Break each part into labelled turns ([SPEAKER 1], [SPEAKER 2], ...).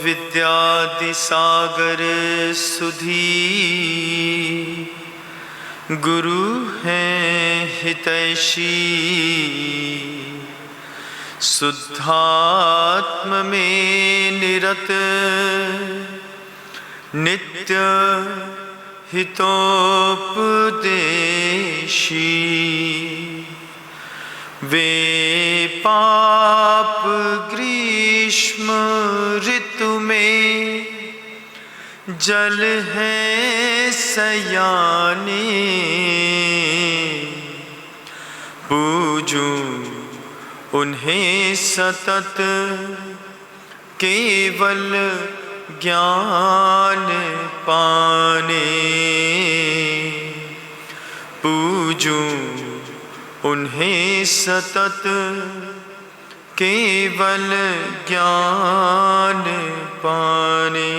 [SPEAKER 1] विद्यादि सागर सुधी गुरु हैं हितैषी, शुद्धात्म में निरत नित्य हितोपदेशी। वे पाप ग्रीष्म ऋतु में जल है सयाने, पूजूं उन्हें सतत केवल ज्ञान पाने, पूजूं उन्हें सतत केवल ज्ञान पाने।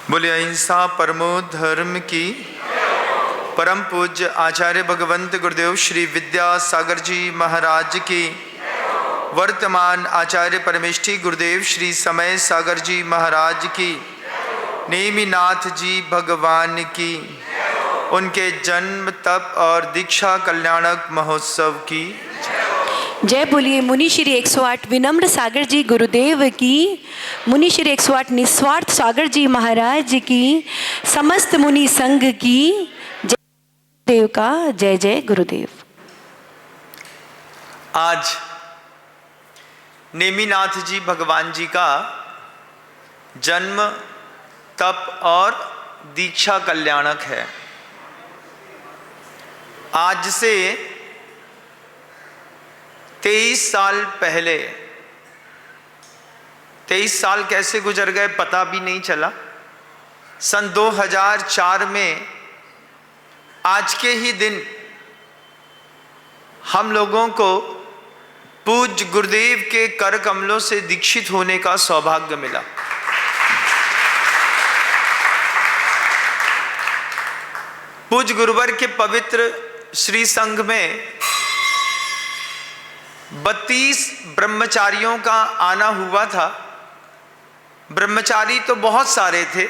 [SPEAKER 1] बोले अहिंसा परमो धर्म की। परम पूज्य आचार्य भगवंत गुरुदेव श्री विद्यासागर जी महाराज की, वर्तमान आचार्य परमेष्ठी गुरुदेव श्री समय सागर जी महाराज की, नेमिनाथ जी भगवान की, उनके जन्म तप और दीक्षा कल्याणक महोत्सव की
[SPEAKER 2] जय। बोलिए मुनि श्री 108 विनम्र सागर जी गुरुदेव की, मुनि श्री 108 निस्वार्थ सागर जी महाराज की, समस्त मुनि संघ की जय। देव का जय जय गुरुदेव।
[SPEAKER 1] आज नेमिनाथ जी भगवान जी का जन्म तप और दीक्षा कल्याणक है। आज से 23 साल पहले, 23 साल कैसे गुजर गए पता भी नहीं चला। सन 2004 में आज के ही दिन हम लोगों को पूज्य गुरुदेव के कर कमलों से दीक्षित होने का सौभाग्य मिला। पूज्य गुरुवर के पवित्र श्री संघ में 32 ब्रह्मचारियों का आना हुआ था। ब्रह्मचारी तो बहुत सारे थे,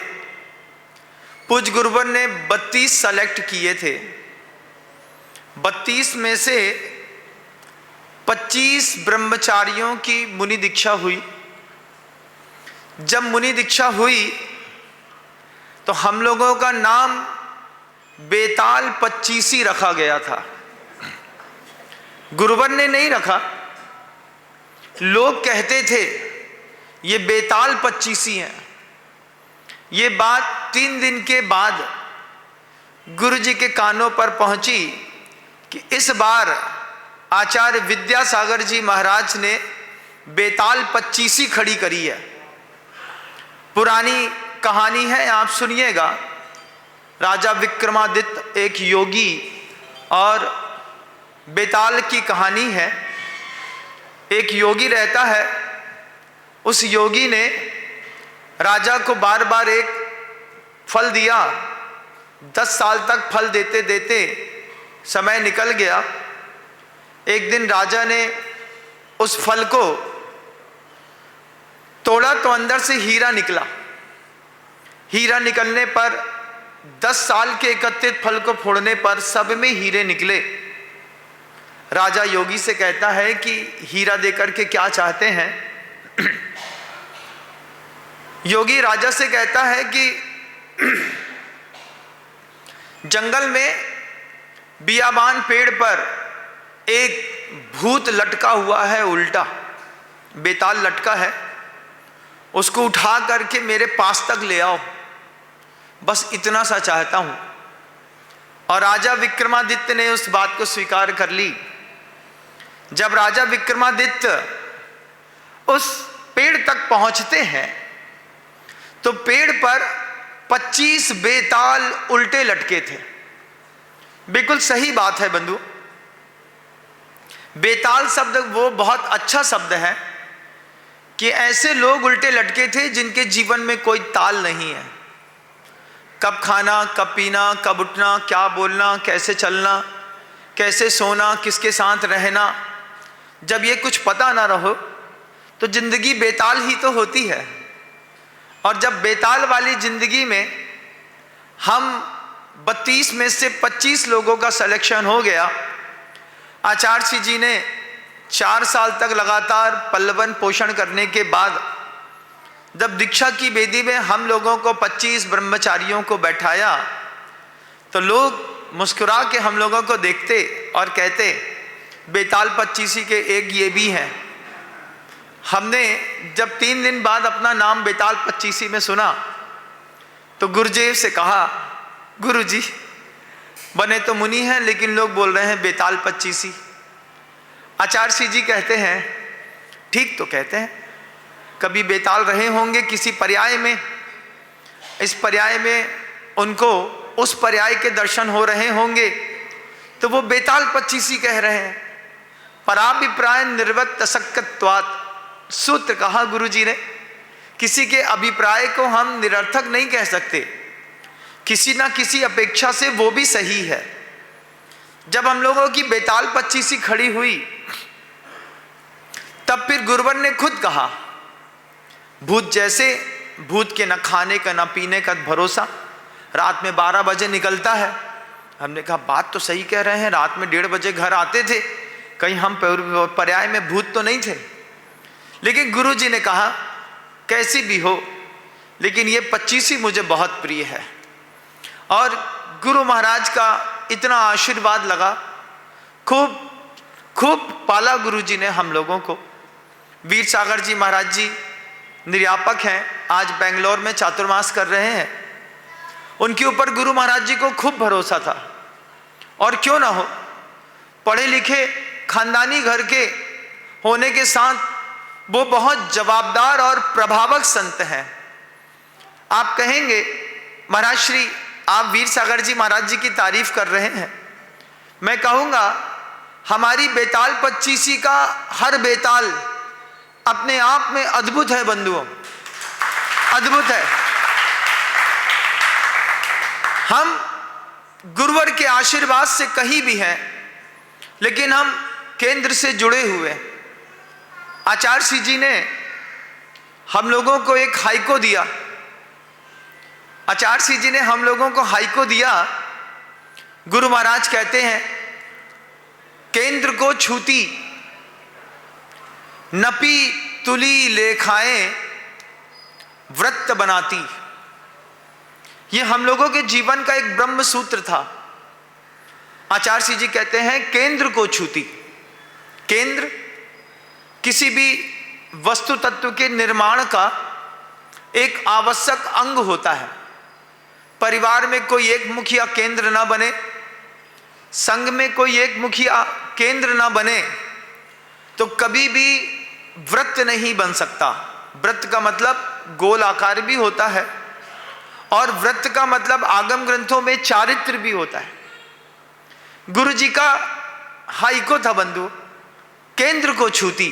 [SPEAKER 1] पूज्य गुरुवर ने 32 सेलेक्ट किए थे। 32 में से 25 ब्रह्मचारियों की मुनि दीक्षा हुई। जब मुनि दीक्षा हुई तो हम लोगों का नाम बेताल 25 रखा गया था। गुरुवर ने नहीं रखा, लोग कहते थे ये बेताल 25 हैं। ये बात 3 दिन के बाद गुरु जी के कानों पर पहुंची कि इस बार आचार्य विद्यासागर जी महाराज ने बेताल 25 खड़ी करी है। पुरानी कहानी है, आप सुनिएगा। राजा विक्रमादित्य एक योगी और बेताल की कहानी है। एक योगी रहता है, उस योगी ने राजा को बार बार एक फल दिया। 10 साल तक फल देते देते समय निकल गया। एक दिन राजा ने उस फल को तोड़ा तो अंदर से हीरा निकला। हीरा निकलने पर 10 साल के एकत्रित फल को फोड़ने पर सब में हीरे निकले। राजा योगी से कहता है कि हीरा देकर के क्या चाहते हैं। योगी राजा से कहता है कि जंगल में बियाबान पेड़ पर एक भूत लटका हुआ है, उल्टा बेताल लटका है, उसको उठा करके मेरे पास तक ले आओ, बस इतना सा चाहता हूं। और राजा विक्रमादित्य ने उस बात को स्वीकार कर ली। जब राजा विक्रमादित्य उस पेड़ तक पहुंचते हैं तो पेड़ पर 25 बेताल उल्टे लटके थे। बिल्कुल सही बात है बंधु। बेताल शब्द वो बहुत अच्छा शब्द है कि ऐसे लोग उल्टे लटके थे जिनके जीवन में कोई ताल नहीं है। कब खाना, कब पीना, कब उठना, क्या बोलना, कैसे चलना, कैसे सोना, किसके साथ रहना, जब ये कुछ पता ना रहो तो जिंदगी बेताल ही तो होती है। और जब बेताल वाली जिंदगी में हम 32 में से 25 लोगों का सिलेक्शन हो गया, आचार्य जी ने 4 साल तक लगातार पल्लवन पोषण करने के बाद जब दीक्षा की बेदी में हम लोगों को 25 ब्रह्मचारियों को बैठाया तो लोग मुस्कुरा के हम लोगों को देखते और कहते बेताल 25 के एक ये भी हैं। हमने जब 3 दिन बाद अपना नाम बेताल 25 में सुना तो गुरुदेव से कहा, गुरुजी बने तो मुनि हैं लेकिन लोग बोल रहे हैं बेताल 25। आचार्य जी कहते हैं ठीक तो कहते हैं, कभी बेताल रहे होंगे किसी पर्याय में, इस पर्याय में उनको उस पर्याय के दर्शन हो रहे होंगे तो वो बेताल 25 कह रहे हैं। पराभिप्राय निर्वत असक्कत्वात् सूत्र कहा गुरुजी ने, किसी के अभिप्राय को हम निरर्थक नहीं कह सकते, किसी ना किसी अपेक्षा से वो भी सही है। जब हम लोगों की बेताल 25 खड़ी हुई तब फिर गुरुवर ने खुद कहा, भूत जैसे, भूत के न खाने का न पीने का भरोसा, रात में 12 बजे निकलता है। हमने कहा बात तो सही कह रहे हैं, रात में 1:30 बजे घर आते थे, कहीं हम पर्याय में भूत तो नहीं थे। लेकिन गुरुजी ने कहा कैसी भी हो लेकिन ये 25 मुझे बहुत प्रिय है। और गुरु महाराज का इतना आशीर्वाद लगा, खूब खूब पाला गुरुजी ने हम लोगों को। वीर सागर जी महाराज जी निर्यापक हैं, आज बेंगलोर में चातुर्मास कर रहे हैं। उनके ऊपर गुरु महाराज जी को खूब भरोसा था, और क्यों ना हो, पढ़े लिखे खानदानी घर के होने के साथ वो बहुत जवाबदार और प्रभावक संत हैं। आप कहेंगे महाराज श्री आप वीर सागर जी महाराज जी की तारीफ कर रहे हैं, मैं कहूँगा हमारी बेताल 25 का हर बेताल अपने आप में अद्भुत है बंधुओं, अद्भुत है। हम गुरुवर के आशीर्वाद से कहीं भी हैं लेकिन हम केंद्र से जुड़े हुए। आचार्य जी ने हम लोगों को एक हाइको दिया, आचार्य जी ने हम लोगों को हाइको दिया। गुरु महाराज कहते हैं केंद्र को छूती नपी तुली लेखाएं व्रत बनाती। ये हम लोगों के जीवन का एक ब्रह्म सूत्र था। आचार्य जी कहते हैं केंद्र को छूती। केंद्र किसी भी वस्तु तत्व के निर्माण का एक आवश्यक अंग होता है। परिवार में कोई एक मुखिया केंद्र ना बने, संघ में कोई एक मुखिया केंद्र ना बने तो कभी भी व्रत नहीं बन सकता। व्रत का मतलब गोल आकार भी होता है और व्रत का मतलब आगम ग्रंथों में चारित्र भी होता है। गुरु जी का हाइको था बंधु, केंद्र को छूती।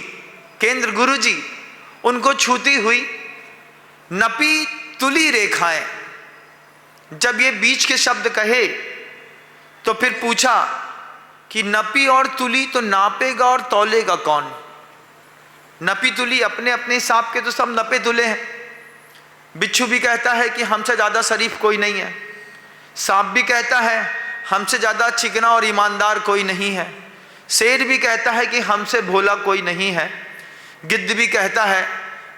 [SPEAKER 1] केंद्र गुरु जी, उनको छूती हुई नपी तुली रेखाएं। जब ये बीच के शब्द कहे तो फिर पूछा कि नपी और तुली तो नापेगा और तौलेगा कौन? नपी तुली अपने अपने हिसाब के तो सब नपे तुले हैं। बिच्छू भी कहता है कि हमसे ज़्यादा शरीफ कोई नहीं है, सांप भी कहता है हमसे ज़्यादा चिकना और ईमानदार कोई नहीं है, शेर भी कहता है कि हमसे भोला कोई नहीं है, गिद्ध भी कहता है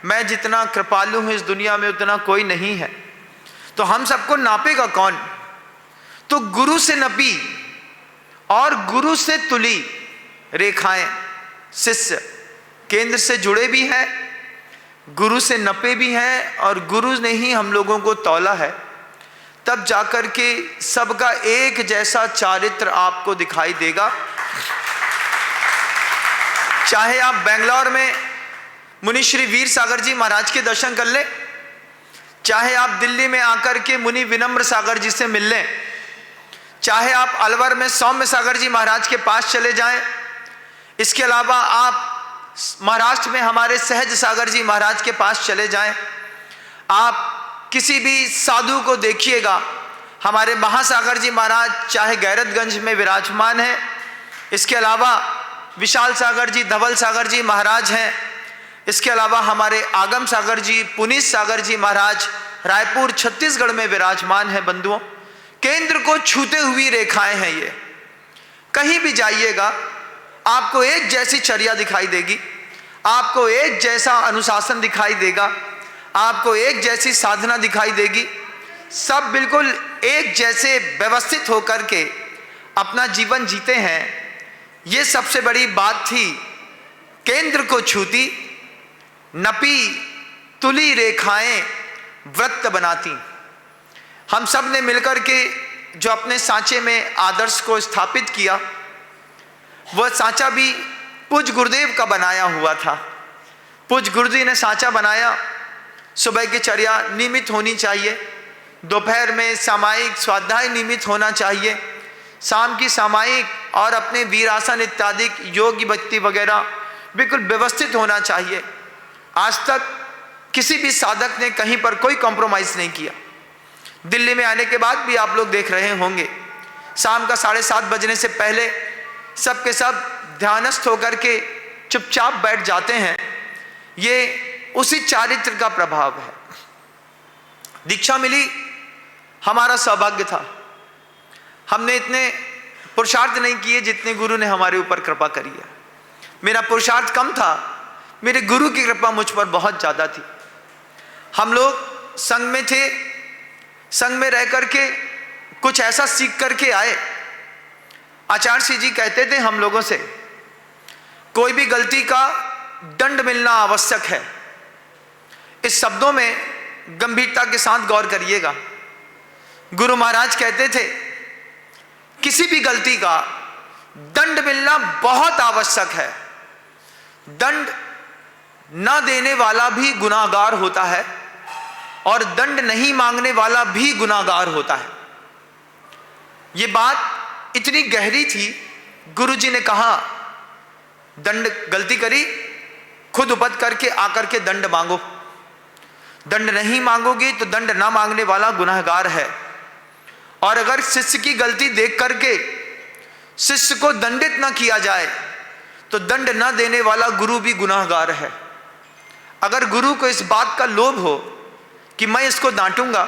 [SPEAKER 1] मैं जितना कृपालु हूँ इस दुनिया में उतना कोई नहीं है। तो हम सबको नापेगा कौन? तो गुरु से नपी और गुरु से तुली रेखाएं। शिष्य केंद्र से जुड़े भी हैं, गुरु से नपे भी हैं और गुरु ने ही हम लोगों को तौला है। तब जाकर के सबका एक जैसा चारित्र आपको दिखाई देगा। चाहे आप बेंगलोर में मुनि श्री वीर सागर जी महाराज के दर्शन कर लें, चाहे आप दिल्ली में आकर के मुनि विनम्र सागर जी से मिल लें, चाहे आप अलवर में सौम्य सागर जी महाराज के पास चले जाएं, इसके अलावा आप महाराष्ट्र में हमारे सहज सागर जी महाराज के पास चले जाएं, आप किसी भी साधु को देखिएगा हमारे महासागर जी महाराज चाहे गैरतगंज में विराजमान है, इसके अलावा विशाल सागर जी, धवल सागर जी महाराज हैं, इसके अलावा हमारे आगम सागर जी, पुनीत सागर जी महाराज रायपुर छत्तीसगढ़ में विराजमान है। बंधुओं, केंद्र को छूते हुई रेखाएं हैं ये। कहीं भी जाइएगा आपको एक जैसी चर्या दिखाई देगी, आपको एक जैसा अनुशासन दिखाई देगा, आपको एक जैसी साधना दिखाई देगी। सब बिल्कुल एक जैसे व्यवस्थित होकर के अपना जीवन जीते हैं। ये सबसे बड़ी बात थी। केंद्र को छूती नपी तुली रेखाएं वृत्त बनाती। हम सब ने मिलकर के जो अपने सांचे में आदर्श को स्थापित किया, वह सांचा भी पूज गुरुदेव का बनाया हुआ था। पूज गुरुजी ने सांचा बनाया। सुबह की चर्या नियमित होनी चाहिए, दोपहर में सामायिक स्वाध्याय नियमित होना चाहिए, शाम की सामायिक और अपने वीरासन इत्यादि योग भक्ति वगैरह बिल्कुल व्यवस्थित होना चाहिए। आज तक किसी भी साधक ने कहीं पर कोई कॉम्प्रोमाइज़ नहीं किया। दिल्ली में आने के बाद भी आप लोग देख रहे होंगे, शाम का 7:30 बजने से पहले सब के सब ध्यानस्थ होकर के चुपचाप बैठ जाते हैं। ये उसी चारित्र का प्रभाव है। दीक्षा मिली, हमारा सौभाग्य था। हमने इतने पुरुषार्थ नहीं किए जितने गुरु ने हमारे ऊपर कृपा करी है। मेरा पुरुषार्थ कम था, मेरे गुरु की कृपा मुझ पर बहुत ज़्यादा थी। हम लोग संघ में थे, संघ में रह करके कुछ ऐसा सीख करके आए। आचार्य श्री जी कहते थे हम लोगों से, कोई भी गलती का दंड मिलना आवश्यक है। इस शब्दों में गंभीरता के साथ गौर करिएगा। गुरु महाराज कहते थे किसी भी गलती का दंड मिलना बहुत आवश्यक है। दंड न देने वाला भी गुनाहगार होता है और दंड नहीं मांगने वाला भी गुनाहगार होता है। ये बात इतनी गहरी थी। गुरुजी ने कहा, दंड गलती करी, खुद उपद करके आकर के दंड मांगो। दंड नहीं मांगोगे तो दंड ना मांगने वाला गुनाहगार है। और अगर शिष्य की गलती देख करके शिष्य को दंडित ना किया जाए तो दंड ना देने वाला गुरु भी गुनाहगार है। अगर गुरु को इस बात का लोभ हो कि मैं इसको डांटूंगा,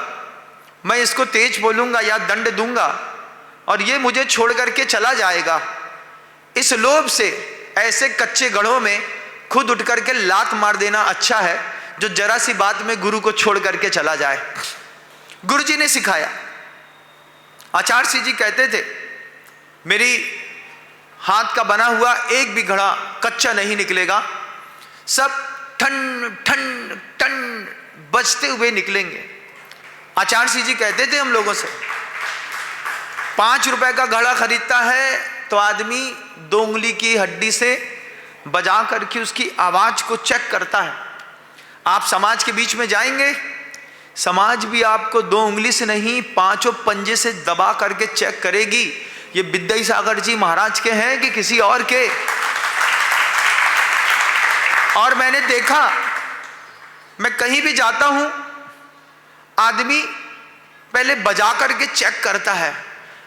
[SPEAKER 1] मैं इसको तेज बोलूंगा या दंड दूंगा और ये मुझे छोड़ करके चला जाएगा, इस लोभ से ऐसे कच्चे गढ़ों में खुद उठ करके लात मार देना अच्छा है जो जरा सी बात में गुरु को छोड़ करके चला जाए। गुरु जी ने सिखाया। आचार्य श्री जी कहते थे, मेरी हाथ का बना हुआ एक भी घड़ा कच्चा नहीं निकलेगा, सब ठन ठन ठन बजते हुए निकलेंगे। आचार्य श्री जी कहते थे हम लोगों से, 5 रुपए का घड़ा खरीदता है तो आदमी 2 उंगली की हड्डी से बजा करके उसकी आवाज को चेक करता है। आप समाज के बीच में जाएंगे, समाज भी आपको 2 उंगली से नहीं 5 पंजे से दबा करके चेक करेगी, ये विद्या सागर जी महाराज के हैं कि किसी और के। और मैंने देखा, मैं कहीं भी जाता हूं, आदमी पहले बजा करके चेक करता है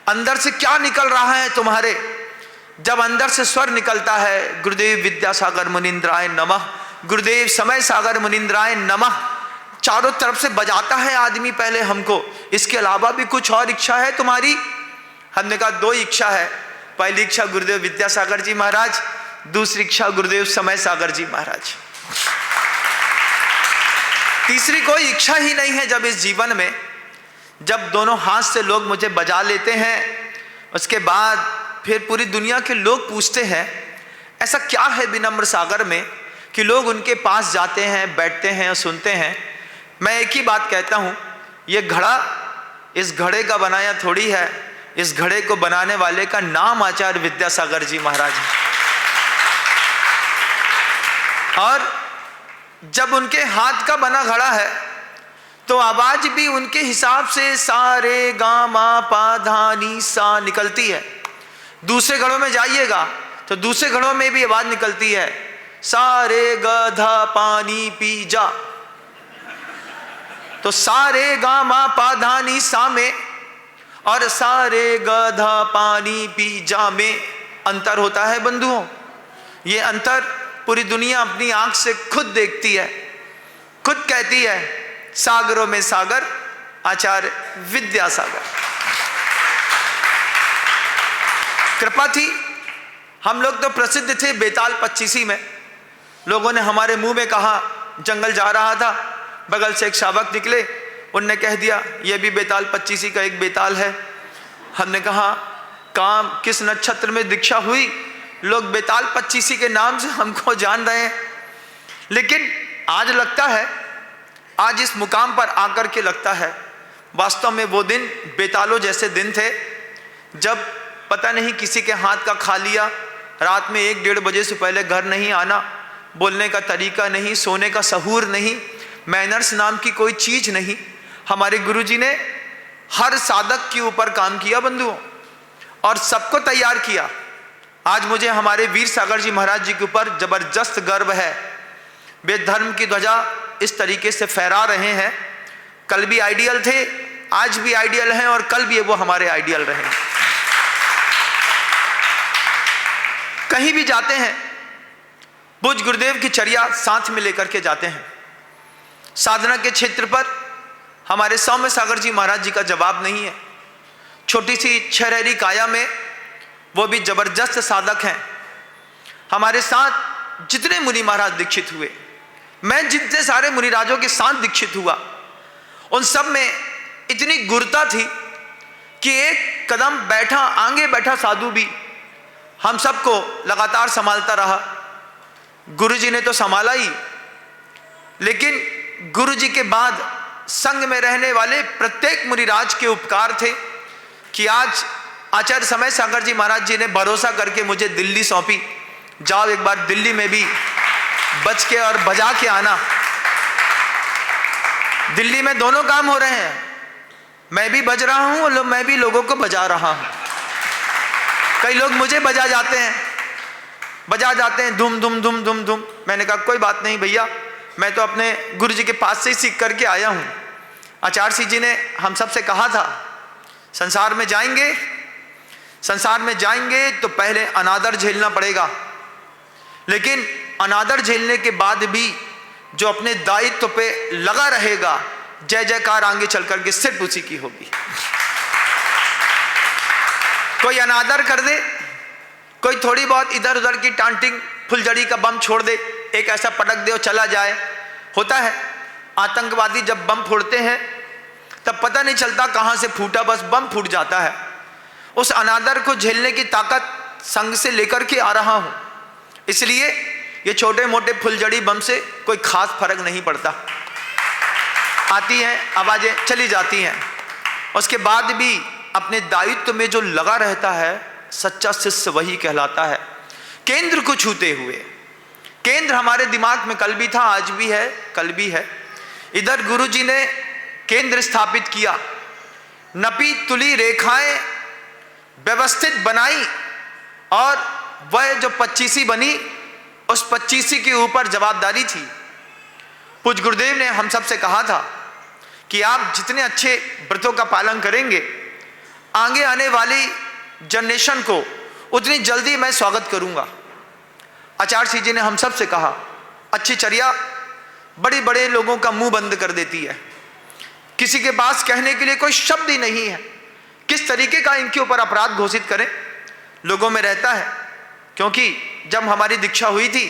[SPEAKER 1] अंदर से क्या निकल रहा है तुम्हारे। जब अंदर से स्वर निकलता है, गुरुदेव विद्यासागर मुनीन्द्राय नमः, गुरुदेव समय सागर मुनीन्द्राय नमः, चारों तरफ से बजाता है आदमी पहले हमको, इसके अलावा भी कुछ और इच्छा है तुम्हारी? हमने कहा 2 इच्छा है। पहली इच्छा गुरुदेव विद्यासागर जी महाराज, दूसरी इच्छा गुरुदेव समय सागर जी महाराज। तीसरी कोई इच्छा ही नहीं है। जब इस जीवन में जब दोनों हाथ से लोग मुझे बजा लेते हैं, उसके बाद फिर पूरी दुनिया के लोग पूछते हैं ऐसा क्या है विनम्र सागर में कि लोग उनके पास जाते हैं, बैठते हैं और सुनते हैं। मैं एक ही बात कहता हूं, ये घड़ा इस घड़े का बनाया थोड़ी है, इस घड़े को बनाने वाले का नाम आचार्य विद्यासागर जी महाराज है। और जब उनके हाथ का बना घड़ा है तो आवाज भी उनके हिसाब से सा रे गा मा पा धा नी सा निकलती है। दूसरे घड़ों में जाइएगा तो दूसरे घड़ों में भी आवाज निकलती है सा रे ग धा पानी पी जा। तो सा रे गा मा पा धा नी सा में और सारे गधा पानी पी जा में अंतर होता है बंधुओं। ये अंतर पूरी दुनिया अपनी आंख से खुद देखती है, खुद कहती है सागरों में सागर आचार्य विद्यासागर। कृपा थी, हम लोग तो प्रसिद्ध थे बेताल 25 में। लोगों ने हमारे मुंह में कहा, जंगल जा रहा था, बगल से एक शावक निकले, उनने कह दिया ये भी बेताल 25 का एक बेताल है। हमने कहा काम किस नक्षत्र में दीक्षा हुई, लोग बेताल 25 के नाम से हमको जान रहे हैं। लेकिन आज लगता है, आज इस मुकाम पर आकर के लगता है वास्तव में वो दिन बेतालों जैसे दिन थे, जब पता नहीं किसी के हाथ का खा लिया, रात में 1-1:30 बजे से पहले घर नहीं आना, बोलने का तरीका नहीं, सोने का सहूर नहीं, मैनर्स नाम की कोई चीज नहीं। हमारे गुरुजी ने हर साधक के ऊपर काम किया बंधुओं, और सबको तैयार किया। आज मुझे हमारे वीर सागर जी महाराज जी के ऊपर जबरदस्त गर्व है। वे धर्म की ध्वजा इस तरीके से फहरा रहे हैं। कल भी आइडियल थे, आज भी आइडियल हैं, और कल भी वो हमारे आइडियल रहे। कहीं भी जाते हैं पूज्य गुरुदेव की चर्या साथ में लेकर के जाते हैं। साधना के क्षेत्र पर हमारे सौम्य सागर जी महाराज जी का जवाब नहीं है। छोटी सी छरहरी काया में वो भी जबरदस्त साधक हैं। हमारे साथ जितने मुनि महाराज दीक्षित हुए, मैं जितने सारे मुनिराजों के साथ दीक्षित हुआ, उन सब में इतनी गुरुता थी कि एक कदम बैठा, आगे बैठा साधु भी हम सबको लगातार संभालता रहा। गुरुजी ने तो संभाला ही, लेकिन गुरुजी के बाद संग में रहने वाले प्रत्येक मुनिराज के उपकार थे कि आज आचार्य समय सागर जी महाराज जी ने भरोसा करके मुझे दिल्ली सौंपी। जाओ एक बार दिल्ली में भी बच के और बजा के आना। दिल्ली में दोनों काम हो रहे हैं, मैं भी बज रहा हूं और मैं भी लोगों को बजा रहा हूं। कई लोग मुझे बजा जाते हैं धूम धूम धूम धूम धूम। मैंने कहा कोई बात नहीं भैया, मैं तो अपने गुरु जी के पास से ही सीख करके आया हूं। आचार्य सिंह जी ने हम सब से कहा था, संसार में जाएंगे तो पहले अनादर झेलना पड़ेगा, लेकिन अनादर झेलने के बाद भी जो अपने दायित्व पे लगा रहेगा, जय जयकार आगे चल करके सिर्फ उसी की होगी। कोई अनादर कर दे, कोई थोड़ी बहुत इधर उधर की टांटिंग फुलझड़ी का बम छोड़ दे, एक ऐसा पटक दे और चला जाए। होता है आतंकवादी जब बम फोड़ते हैं तब पता नहीं चलता कहां से फूटा, बस बम फूट जाता है। उस अनादर को झेलने की ताकत संग से लेकर के आ रहा हूं, इसलिए ये छोटे मोटे फुलझड़ी बम से कोई खास फर्क नहीं पड़ता। आती हैं आवाजें, चली जाती हैं, उसके बाद भी अपने दायित्व में जो लगा रहता है, सच्चा शिष्य वही कहलाता है। केंद्र को छूते हुए, केंद्र हमारे दिमाग में कल भी था, आज भी है, कल भी है। इधर गुरु जी ने केंद्र स्थापित किया, नपी तुली रेखाएं व्यवस्थित बनाई, और वह जो 25 बनी, उस 25 के ऊपर जवाबदारी थी। पूज्य गुरुदेव ने हम सब से कहा था कि आप जितने अच्छे व्रतों का पालन करेंगे, आगे आने वाली जनरेशन को उतनी जल्दी मैं स्वागत करूंगा। आचार्य सिंह जी ने हम सब से कहा, अच्छी चर्या बड़े बड़े लोगों का मुंह बंद कर देती है, किसी के पास कहने के लिए कोई शब्द ही नहीं है, किस तरीके का इनके ऊपर अपराध घोषित करें, लोगों में रहता है। क्योंकि जब हमारी दीक्षा हुई थी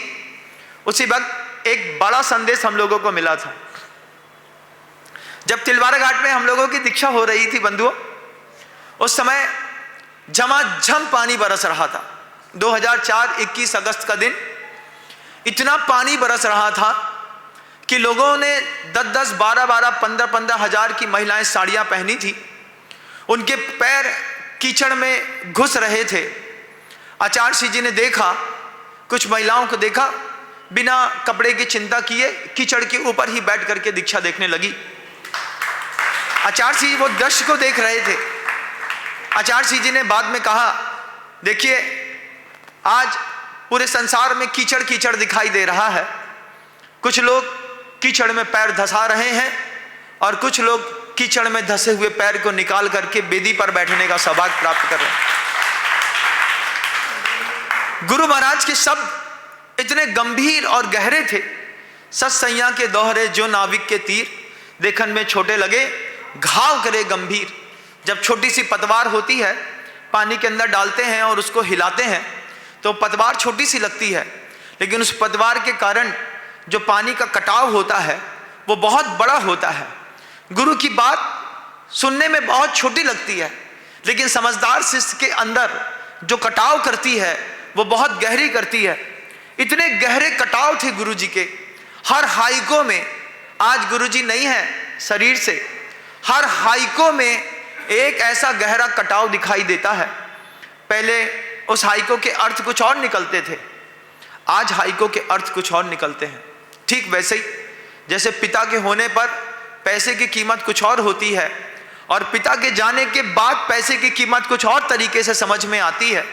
[SPEAKER 1] उसी वक्त एक बड़ा संदेश हम लोगों को मिला था। जब तिलवारा घाट में हम लोगों की दीक्षा हो रही थी बंधुओं, उस समय झमाझम पानी बरस रहा था। 2004 21 अगस्त का दिन, इतना पानी बरस रहा था कि लोगों ने 10-10, 12-12, 15-15 हजार की महिलाएं साड़ियां पहनी थी, उनके पैर कीचड़ में घुस रहे थे। आचार्य सिंह जी ने देखा, कुछ महिलाओं को देखा, बिना कपड़े की चिंता किए कीचड़ के ऊपर ही बैठ करके दीक्षा देखने लगी। आचार्य सिंह वो दृश्य को देख रहे थे। आचार्य सिंह जी ने बाद में कहा, देखिए आज पूरे संसार में कीचड़ कीचड़ दिखाई दे रहा है, कुछ लोग कीचड़ में पैर धंसा रहे हैं और कुछ लोग कीचड़ में धसे हुए पैर को निकाल करके बेदी पर बैठने का सौभाग्य प्राप्त कर रहे हैं। गुरु महाराज के शब्द इतने गंभीर और गहरे थे। सत्सैया के दोहरे जो नाविक के तीर, देखन में छोटे लगे घाव करे गंभीर। जब छोटी सी पतवार होती है, पानी के अंदर डालते हैं और उसको हिलाते हैं तो पतवार छोटी सी लगती है, लेकिन उस पतवार के कारण जो पानी का कटाव होता है वो बहुत बड़ा होता है। गुरु की बात सुनने में बहुत छोटी लगती है, लेकिन समझदार शिष्य के अंदर जो कटाव करती है वो बहुत गहरी करती है। इतने गहरे कटाव थे गुरु जी के। हर हाइको में, आज गुरु जी नहीं है शरीर से, हर हाइको में एक ऐसा गहरा कटाव दिखाई देता है। पहले उस हाइको के अर्थ कुछ और निकलते थे, आज हाइको के अर्थ कुछ और निकलते हैं। ठीक वैसे ही जैसे पिता के होने पर पैसे की कीमत कुछ और होती है और पिता के जाने के बाद पैसे की कीमत कुछ और तरीके से समझ में आती है,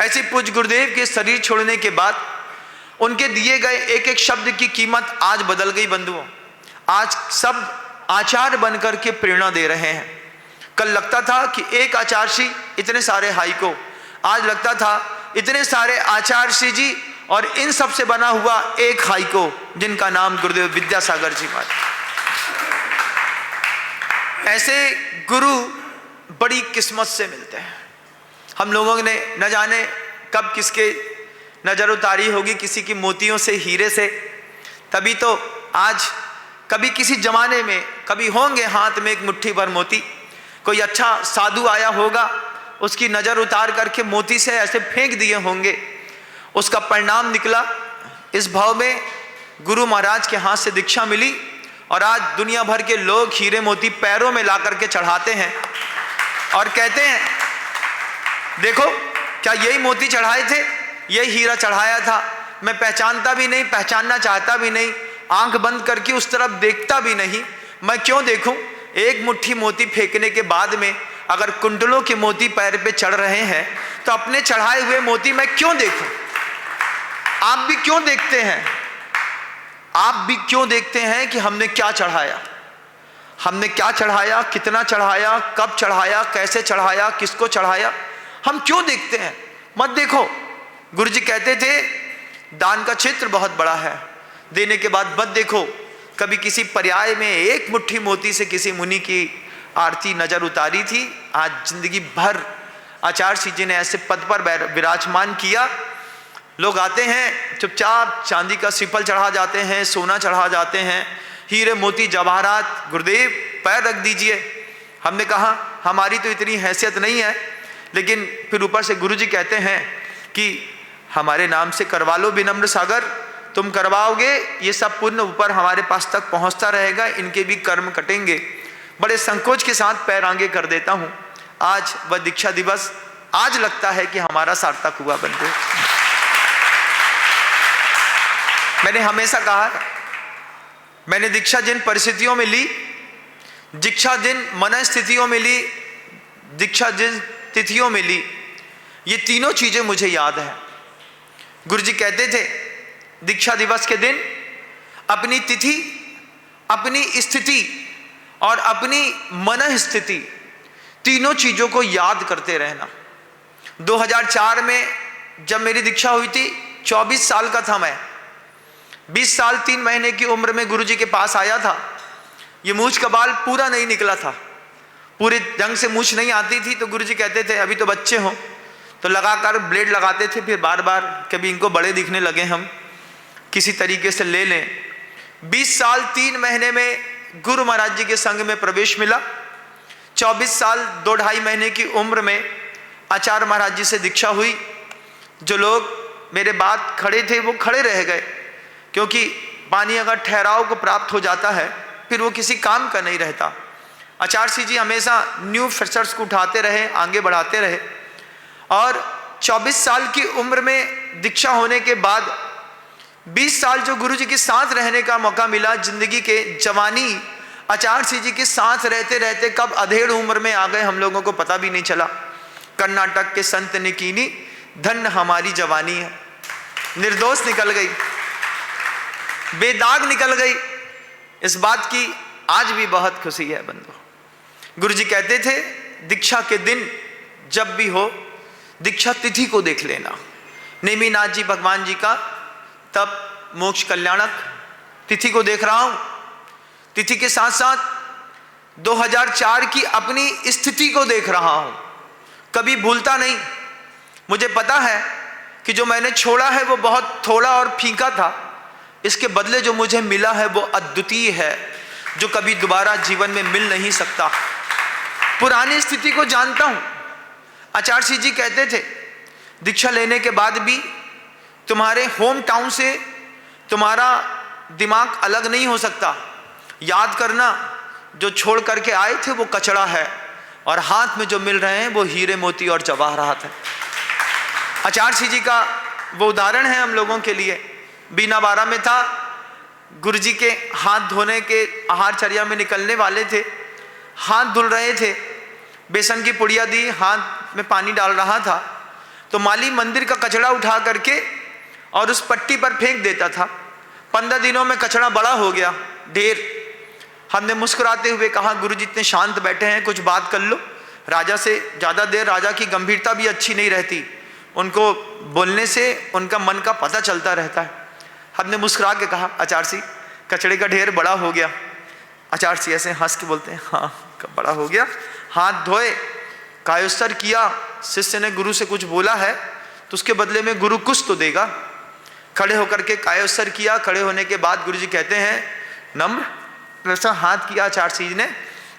[SPEAKER 1] ऐसे पूज्य गुरुदेव के शरीर छोड़ने के बाद उनके दिए गए एक एक शब्द की कीमत आज बदल गई बंधुओं। आज सब आचार्य बनकर के प्रेरणा दे रहे हैं। कल लगता था कि एक आचार्य इतने सारे हाइको, आज लगता था इतने सारे आचार्य जी और इन सब से बना हुआ एक हाइको जिनका नाम गुरुदेव विद्यासागर जी महाराज। ऐसे गुरु बड़ी किस्मत से मिलते हैं। हम लोगों ने न जाने कब किसके नजर उतारी होगी, किसी की मोतियों से, हीरे से, तभी तो आज कभी किसी जमाने में कभी होंगे हाथ में एक मुट्ठी भर मोती। कोई अच्छा साधु आया होगा, उसकी नजर उतार करके मोती से ऐसे फेंक दिए होंगे, उसका परिणाम निकला इस भाव में गुरु महाराज के हाथ से दीक्षा मिली और आज दुनिया भर के लोग हीरे मोती पैरों में ला करके चढ़ाते हैं और कहते हैं देखो क्या यही मोती चढ़ाए थे, यही हीरा चढ़ाया था। मैं पहचानता भी नहीं, पहचानना चाहता भी नहीं, आंख बंद करके उस तरफ देखता भी नहीं। मैं क्यों देखूं? एक मुट्ठी मोती फेंकने के बाद में अगर कुंडलों के मोती पैर पे चढ़ रहे हैं तो अपने चढ़ाए हुए मोती मैं क्यों देखूं? आप भी क्यों देखते हैं? आप भी क्यों देखते हैं कि हमने क्या चढ़ाया, हमने क्या चढ़ाया, कितना चढ़ाया, कब चढ़ाया, कैसे चढ़ाया, किसको चढ़ाया? हम क्यों देखते हैं? मत देखो। गुरु जी कहते थे दान का क्षेत्र बहुत बड़ा है, देने के बाद मत देखो। कभी किसी पर्याय में एक मुट्ठी मोती से किसी मुनि की आरती नजर उतारी थी, आज जिंदगी भर आचार्य जी ने ऐसे पद पर विराजमान किया। लोग आते हैं चुपचाप चांदी का सिपल चढ़ा जाते हैं, सोना चढ़ा जाते हैं, हीरे मोती जवाहरात, गुरुदेव पैर रख दीजिए। हमने कहा हमारी तो इतनी हैसियत नहीं है, लेकिन फिर ऊपर से गुरु जी कहते हैं कि हमारे नाम से करवा लो विनम्र सागर, तुम करवाओगे ये सब पुण्य ऊपर हमारे पास तक पहुंचता रहेगा, इनके भी कर्म कटेंगे। बड़े संकोच के साथ पैर आगे कर देता हूं। आज वह दीक्षा दिवस, आज लगता है कि हमारा सार्थक हुआ बंधु। मैंने हमेशा कहा, मैंने दीक्षा जिन परिस्थितियों में ली, दीक्षा जिन मन स्थितियों में ली, दीक्षा जिन तिथियों में ली, ये तीनों चीजें मुझे याद है। गुरु जी कहते थे दीक्षा दिवस के दिन अपनी तिथि, अपनी स्थिति और अपनी मन स्थिति, तीनों चीजों को याद करते रहना। 2004 में जब मेरी दीक्षा हुई थी, 24 साल का था मैं। 20 साल 3 महीने की उम्र में गुरु जी के पास आया था। ये मूछ का बाल पूरा नहीं निकला था, पूरे ढंग से मूछ नहीं आती थी, तो गुरु जी कहते थे अभी तो बच्चे हो, तो लगाकर ब्लेड लगाते थे, फिर बार बार कभी इनको बड़े दिखने लगे हम, किसी तरीके से ले लें। 20 साल 3 महीने में गुरु महाराज जी के संग में प्रवेश मिला। 24 साल 2-2.5 महीने की उम्र में आचार्य महाराज जी से दीक्षा हुई। जो लोग मेरे बाद खड़े थे वो खड़े रह गए, क्योंकि पानी अगर ठहराव को प्राप्त हो जाता है फिर वो किसी काम का नहीं रहता। आचार्य जी हमेशा न्यू फ्रेशर्स को उठाते रहे, आगे बढ़ाते रहे। और 24 साल की उम्र में दीक्षा होने के बाद 20 साल जो गुरु जी के साथ रहने का मौका मिला, जिंदगी के जवानी आचार्य जी के साथ रहते रहते कब अधेड़ उम्र में आ गए हम लोगों को पता भी नहीं चला। कर्नाटक के संत ने कीनी, धन्य हमारी जवानी है, निर्दोष निकल गई, बेदाग निकल गई। इस बात की आज भी बहुत खुशी है बंधु। गुरु जी कहते थे दीक्षा के दिन जब भी हो दीक्षा तिथि को देख लेना। नेमिनाथ जी भगवान जी का तब मोक्ष कल्याणक तिथि को देख रहा हूं। तिथि के साथ साथ 2004 की अपनी स्थिति को देख रहा हूं। कभी भूलता नहीं। मुझे पता है कि जो मैंने छोड़ा है वो बहुत थोड़ा और फीका था, इसके बदले जो मुझे मिला है वो अद्वितीय है, जो कभी दोबारा जीवन में मिल नहीं सकता। पुरानी स्थिति को जानता हूं। आचार्य सिंह जी कहते थे दीक्षा लेने के बाद भी तुम्हारे होम टाउन से तुम्हारा दिमाग अलग नहीं हो सकता। याद करना, जो छोड़ करके आए थे वो कचड़ा है और हाथ में जो मिल रहे हैं वो हीरे मोती और जवाहरात है। आचार्य सिंह जी का वो उदाहरण है हम लोगों के लिए। बीना बारा में था, गुरु जी के हाथ धोने के आहारचर्या में निकलने वाले थे, हाथ धुल रहे थे, बेसन की पुड़िया दी, हाथ में पानी डाल रहा था, तो माली मंदिर का कचड़ा उठा करके और उस पट्टी पर फेंक देता था। 15 दिनों में कचड़ा बड़ा हो गया, ढेर। हमने मुस्कुराते हुए कहा गुरु जी इतने शांत बैठे हैं, कुछ बात कर लो। राजा से ज़्यादा देर राजा की गंभीरता भी अच्छी नहीं रहती, उनको बोलने से उनका मन का पता चलता रहता है। हमने मुस्कुरा के कहा आचार्य सिंह कचड़े का ढेर बड़ा हो गया। आचार्य सिंह ऐसे हंस के बोलते हैं हाँ बड़ा हो गया। हाथ धोए, कायोस्तर किया, शिष्य ने गुरु से कुछ बोला है तो उसके बदले में गुरु कुछ तो देगा। खड़े होकर के कायोस्तर किया। खड़े होने के बाद गुरु जी कहते हैं नम्र, ऐसा हाथ किया आचार्य सिंह ने,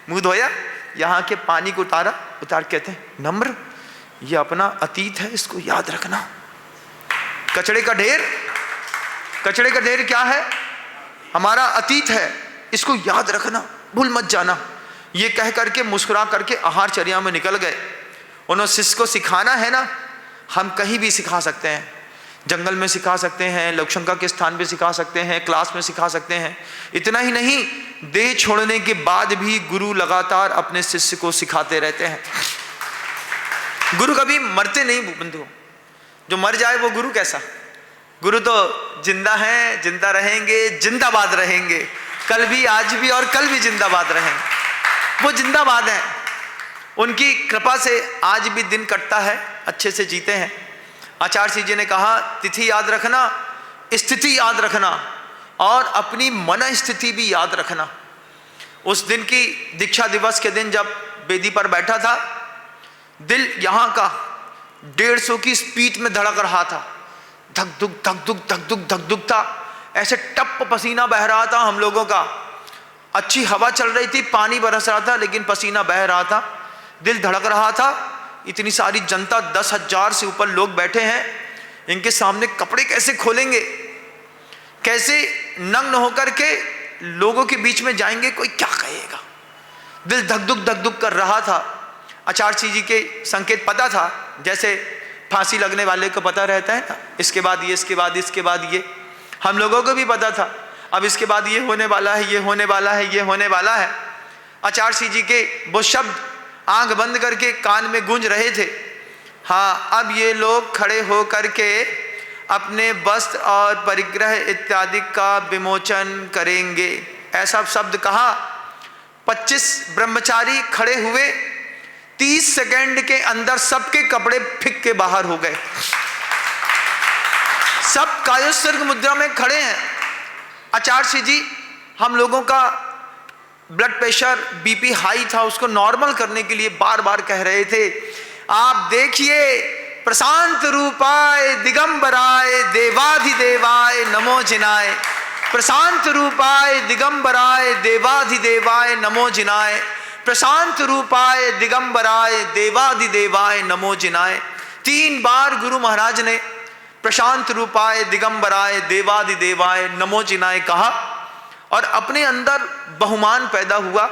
[SPEAKER 1] मुंह धोया, यहाँ के पानी को उतारा, उतार कहते हैं नम्र ये अपना अतीत है, इसको याद रखना। कचड़े का ढेर, कचड़े का ढेर क्या है? हमारा अतीत है, इसको याद रखना, भूल मत जाना। ये कह करके मुस्कुरा करके आहारचर्या में निकल गए। उन्होंने शिष्य को सिखाना है ना, हम कहीं भी सिखा सकते हैं, जंगल में सिखा सकते हैं, लघुशंका के स्थान पे सिखा सकते हैं, क्लास में सिखा सकते हैं। इतना ही नहीं, देह छोड़ने के बाद भी गुरु लगातार अपने शिष्य को सिखाते रहते हैं। गुरु कभी मरते नहीं बंधु, जो मर जाए वो गुरु कैसा? गुरु तो जिंदा हैं, जिंदा रहेंगे, जिंदाबाद रहेंगे, कल भी, आज भी और कल भी जिंदाबाद रहेंगे। वो जिंदाबाद हैं, उनकी कृपा से आज भी दिन कटता है, अच्छे से जीते हैं। आचार्य सिंह जी ने कहा तिथि याद रखना, स्थिति याद रखना और अपनी मन स्थिति भी याद रखना। उस दिन की दीक्षा दिवस के दिन जब वेदी पर बैठा था, दिल यहाँ का 150 की स्पीड में धड़क रहा था, धक धुक धक धुक धक धुक धक धुक था, ऐसे टप पसीना बह रहा था हम लोगों का। अच्छी हवा चल रही थी, पानी बरस रहा था, लेकिन पसीना बह रहा था, दिल धड़क रहा था। इतनी सारी जनता, 10,000 से ऊपर लोग बैठे हैं, इनके सामने कपड़े कैसे खोलेंगे, कैसे नग्न होकर के लोगों के बीच में जाएंगे, कोई क्या कहेगा। दिल धक धुक कर रहा था। आचार्य सिंह जी के संकेत पता था, जैसे फांसी लगने वाले को पता रहता है ना, इसके बाद ये, इसके बाद, इसके बाद ये, हम लोगों को भी पता था अब इसके बाद ये होने वाला है, ये होने वाला है, ये होने वाला है। आचार्य सिंह जी के वो शब्द आंख बंद करके कान में गूंज रहे थे, हाँ अब ये लोग खड़े हो करके अपने वस्त्र और परिग्रह इत्यादि का विमोचन करेंगे, ऐसा शब्द कहा। 25 ब्रह्मचारी खड़े हुए, 30 सेकंड के अंदर सबके कपड़े फिक के बाहर हो गए, सब कायोस्तर मुद्रा में खड़े हैं। आचार्य सिंह जी हम लोगों का ब्लड प्रेशर, बीपी हाई था, उसको नॉर्मल करने के लिए बार बार कह रहे थे, आप देखिए प्रशांत रूपाय दिगंबराय देवाधिदेवाय नमो जिनाय, प्रशांत रूपाय दिगंबराय देवाधिदेवाय नमो जिनाय, प्रशांत रूपाय दिगंबराय देवाधिदेवाय नमो जिनाय। 3 बार गुरु महाराज ने प्रशांत रूपाय दिगंबराय देवाधिदेवाय नमो जिनाय कहा, और अपने अंदर बहुमान पैदा हुआ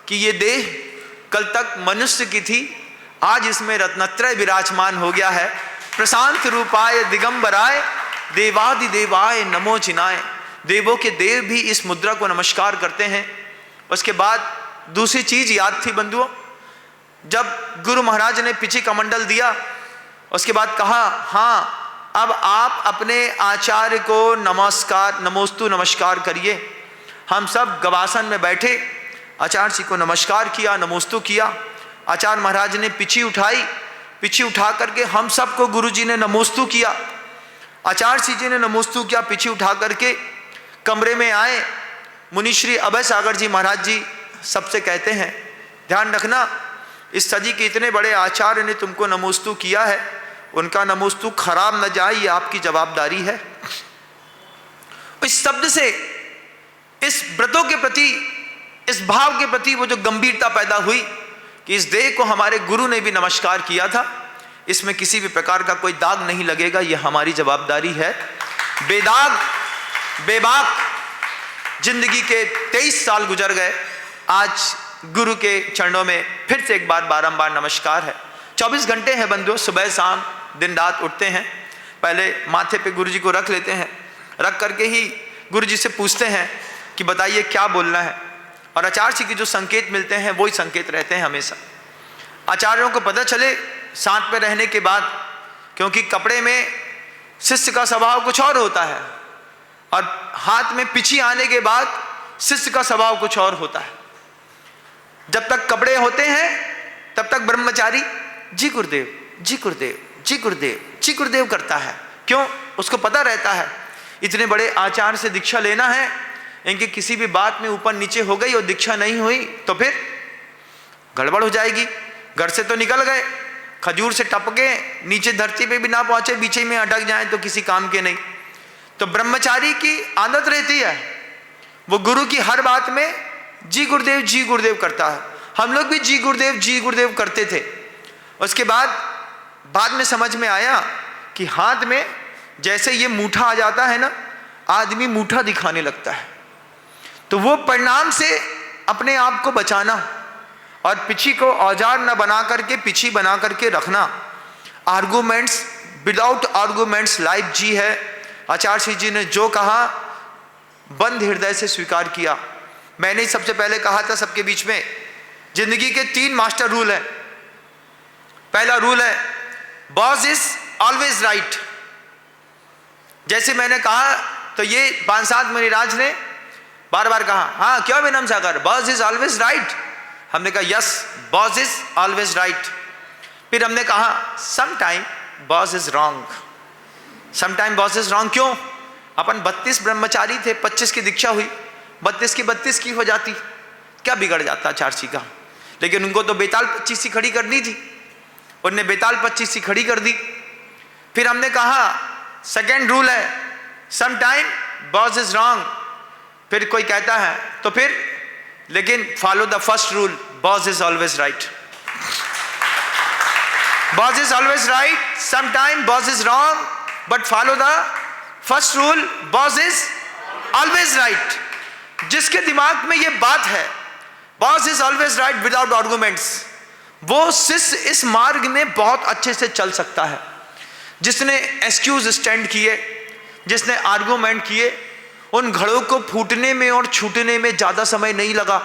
[SPEAKER 1] कि ये देह कल तक मनुष्य की थी, आज इसमें रत्नत्रय विराजमान हो गया है। प्रशांत रूपाय दिगंबराय देवाधिदेवाय नमो जिनाय, देवों के देव भी इस मुद्रा को नमस्कार करते हैं। उसके बाद दूसरी चीज याद थी बंधुओं, जब गुरु महाराज ने पिछी कमंडल दिया, उसके बाद कहा हाँ अब आप अपने आचार्य को नमस्कार, नमोस्तु नमस्कार करिए। हम सब गवासन में बैठे, आचार्य जी को नमस्कार किया, नमोस्तु किया। आचार्य महाराज ने पिछी उठाई, पिछी उठा करके हम सबको गुरु जी ने नमोस्तु किया। आचार्य जी ने नमोस्तु किया, पिछी उठा करके कमरे में आए। मुनि श्री अभय सागर जी महाराज जी सबसे कहते हैं, ध्यान रखना, इस सदी के इतने बड़े आचार्य ने तुमको नमोस्तु किया है, उनका नमोस्तु खराब न जाए, ये आपकी जवाबदारी है। इस शब्द से, इस व्रतों के प्रति, इस भाव के प्रति वो जो गंभीरता पैदा हुई कि इस देह को हमारे गुरु ने भी नमस्कार किया था, इसमें किसी भी प्रकार का कोई दाग नहीं लगेगा, यह हमारी जवाबदारी है। बेदाग बेबाक जिंदगी के 23 साल गुजर गए, आज गुरु के चरणों में फिर से एक बार बारंबार नमस्कार है। 24 घंटे हैं बंधुओं, सुबह शाम दिन रात उठते हैं, पहले माथे पे गुरु जी को रख लेते हैं, रख करके ही गुरु जी से पूछते हैं कि बताइए क्या बोलना है, और आचार्य जी के जो संकेत मिलते हैं वही संकेत रहते हैं हमेशा। आचार्यों को पता चले साथ में रहने के बाद, क्योंकि कपड़े में शिष्य का स्वभाव कुछ और होता है और हाथ में पिछी आने के बाद शिष्य का स्वभाव कुछ और होता है। जब तक कपड़े होते हैं तब तक ब्रह्मचारी जी गुरुदेव, जी गुरुदेव, जी गुरुदेव, जी गुरुदेव करता है। क्यों? उसको पता रहता है इतने बड़े आचार्य से दीक्षा लेना है, इनकी किसी भी बात में ऊपर नीचे हो गई और दीक्षा नहीं हुई तो फिर गड़बड़ हो जाएगी। घर से तो निकल गए, खजूर से टपके नीचे धरती पे भी ना पहुंचे, बीचे में अटक जाए तो किसी काम के नहीं। तो ब्रह्मचारी की आदत रहती है, वो गुरु की हर बात में जी गुरुदेव करता है। हम लोग भी जी गुरुदेव करते थे। उसके बाद में समझ में आया कि हाथ में जैसे ये मूठा आ जाता है ना, आदमी मूठा दिखाने लगता है, तो वो परिणाम से अपने आप को बचाना और पिछी को औजार न बना करके पिछी बना करके रखना। आर्गूमेंट्स, विदाउट आर्गूमेंट्स लाइफ जी है। आचार्य जी ने जो कहा बंद हृदय से स्वीकार किया। मैंने सबसे पहले कहा था सबके बीच में, जिंदगी के 3 मास्टर रूल हैं। पहला रूल है बॉस इज ऑलवेज राइट। जैसे मैंने कहा तो ये पांसाद मुनिराज ने बार बार कहा, हाँ क्यों Vinamra Sagar, boss is always right. हमने कहा yes, boss is always right. फिर हमने कहा some time boss is wrong, some time boss is wrong. क्यों? अपन 32 ब्रह्मचारी थे, 25 की दीक्षा हुई, 32 की 32 की हो जाती, क्या बिगड़ जाता आचार्य का। लेकिन उनको तो बेताल 25 खड़ी करनी थी, उनने बेताल 25 खड़ी कर दी। फिर हमने कहा सेकेंड रूल है some time boss is wrong. फिर कोई कहता है तो फिर, लेकिन follow the first rule, boss is always right. Boss is always right, some time boss is wrong, but follow the first rule, boss is always right. जिसके दिमाग में ये बात है, boss is always right without arguments, वो शिष्य इस मार्ग में बहुत अच्छे से चल सकता है। जिसने एक्सक्यूज स्टैंड किए, जिसने आर्गूमेंट किए, उन घड़ों को फूटने में और छूटने में ज्यादा समय नहीं लगा।